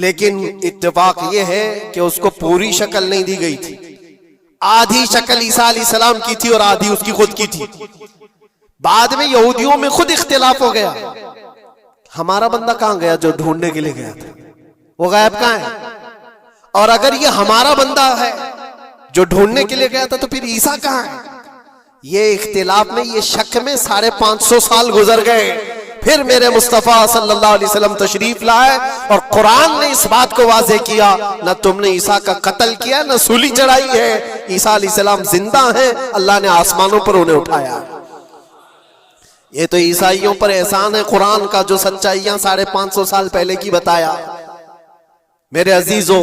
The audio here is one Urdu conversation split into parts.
لیکن اتفاق یہ ہے کہ اس کو پوری شکل نہیں دی گئی تھی، آدھی شکل عیسیٰ علیہ السلام کی تھی اور آدھی اس کی خود کی تھی۔ بعد میں یہودیوں میں خود اختلاف ہو گیا، ہمارا بندہ کہاں گیا جو ڈھونڈنے کے لیے گیا تھا، وہ غائب کہاں ہے؟ اور اگر یہ ہمارا بندہ ہے جو ڈھونڈنے کے لیے گیا تھا تو پھر عیسیٰ کہاں ہے؟ یہ اختلاف میں، یہ شک میں 550 سال گزر گئے۔ پھر میرے مصطفیٰ صلی اللہ علیہ وسلم تشریف لائے اور قرآن نے اس بات کو واضح کیا، نہ تم نے عیسیٰ کا قتل کیا نہ سولی چڑھائی ہے، عیسیٰ علیہ السلام زندہ ہیں، اللہ نے آسمانوں پر انہیں اٹھایا۔ یہ تو عیسائیوں پر احسان ہے قرآن کا، جو سچائیاں 550 سال پہلے کی بتایا۔ میرے عزیزوں،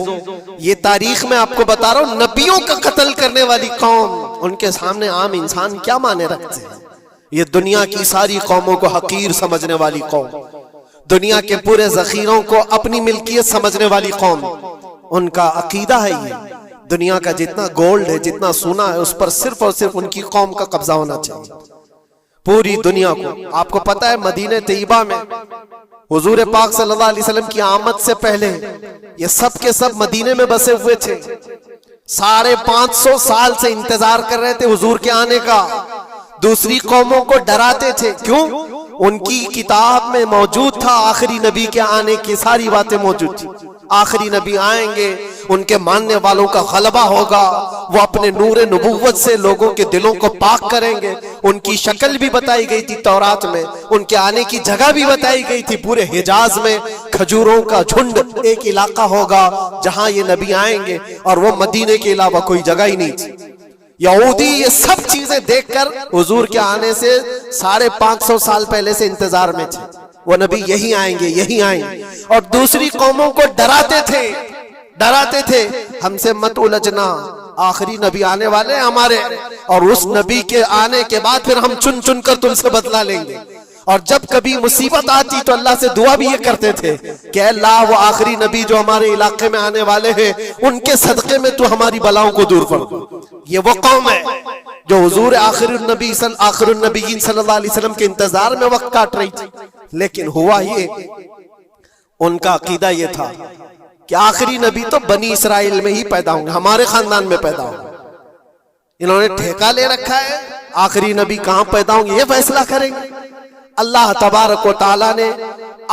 یہ تاریخ میں آپ کو بتا رہا ہوں، نبیوں کا قتل کرنے والی قوم، ان کے سامنے عام انسان کیا معنی رکھتے ہیں؟ یہ دنیا کی ساری قوموں کو حقیر سمجھنے والی قوم، دنیا کے پورے ذخیروں کو اپنی ملکیت سمجھنے والی قوم، ان کا عقیدہ ہے یہ دنیا کا جتنا گولڈ ہے، جتنا سونا ہے، اس پر صرف اور صرف ان کی قوم کا قبضہ ہونا چاہیے، پوری دنیا کو۔ آپ کو پتا ہے مدینہ طیبہ میں حضور پاک صلی اللہ علیہ وسلم کی آمد سے پہلے یہ سب کے سب مدینے میں بسے ہوئے تھے، 550 سال سے انتظار کر رہے تھے حضور کے آنے کا، دوسری قوموں کو ڈراتے تھے، کیوں؟ ان کی کتاب میں موجود تھا آخری نبی کے آنے کی ساری باتیں موجود تھی، آخری نبی آئیں گے، ان کے ماننے والوں کا غلبہ ہوگا، وہ اپنے نور نبوت سے لوگوں کے دلوں کو پاک کریں گے، ان کی شکل بھی بتائی گئی تھی تورات میں، ان کے آنے کی جگہ بھی بتائی گئی تھی، پورے حجاز میں کھجوروں کا جھنڈ ایک علاقہ ہوگا جہاں یہ نبی آئیں گے، اور وہ مدینے کے علاوہ کوئی جگہ ہی نہیں تھی۔ یہودی یہ سب چیزیں دیکھ کر حضور کے آنے سے 550 سال پہلے سے انتظار میں تھے، وہ نبی یہی آئیں گے، یہی آئیں گے، اور دوسری قوموں کو ڈراتے تھے، ہم سے مت الجھنا، آخری نبی آنے والے ہیں ہمارے، اور اس نبی کے آنے کے بعد پھر ہم چن چن کر تم سے بدلہ لیں گے۔ اور جب کبھی مصیبت آتی تو اللہ سے دعا بھی یہ کرتے تھے کہ اللہ وہ آخری نبی جو ہمارے علاقے میں آنے والے ہیں، ان کے صدقے میں تو ہماری بلاؤں کو دور کر دو۔ یہ وہ قوم ہے جو حضور آخر النبیین صلی اللہ علیہ وسلم کے انتظار میں وقت کاٹ رہی تھی، لیکن ہوا یہ، ان کا عقیدہ یہ تھا کہ آخری نبی تو بنی اسرائیل میں ہی پیدا ہوں گے، ہمارے خاندان میں پیدا ہوں گے۔ انہوں نے ٹھیکہ لے رکھا ہے آخری نبی کہاں پیدا ہوں گے یہ فیصلہ کریں گے۔ اللہ تبارک و تعالیٰ نے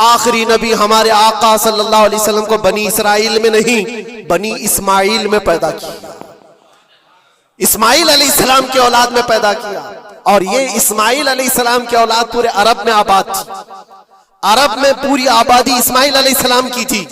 آخری نبی ہمارے آقا صلی اللہ علیہ وسلم کو بنی اسرائیل میں نہیں، بنی اسماعیل میں پیدا کیا، اسماعیل علیہ السلام کی اولاد میں پیدا کیا، اور یہ اسماعیل علیہ السلام کی اولاد پورے عرب میں آباد تھی، عرب میں پوری آبادی اسماعیل علیہ السلام کی تھی،